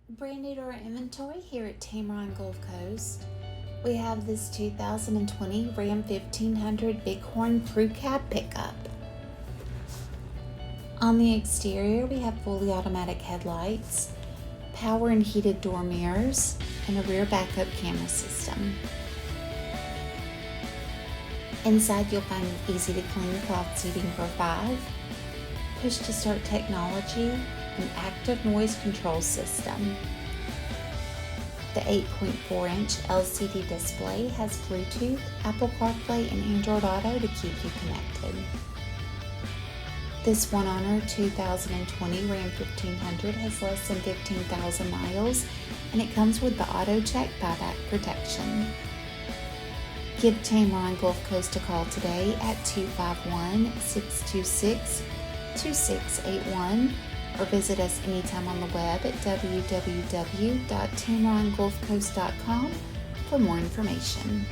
Brand new to our inventory here at Tameron Gulf Coast. We have this 2020 Ram 1500 Bighorn Crew Cab pickup. On the exterior, we have fully automatic headlights, power and heated door mirrors, and a rear backup camera system. Inside, you'll find easy to clean cloth seating for 5, push to start technology, and active noise control system. The 8.4-inch LCD display has Bluetooth, Apple CarPlay, and Android Auto to keep you connected. This one-owner 2020 Ram 1500 has less than 15,000 miles, and it comes with the AutoCheck Buyback Protection. Give Tameron Gulf Coast a call today at 251-626-2681 or visit us anytime on the web at www.tamerongulfcoast.com for more information.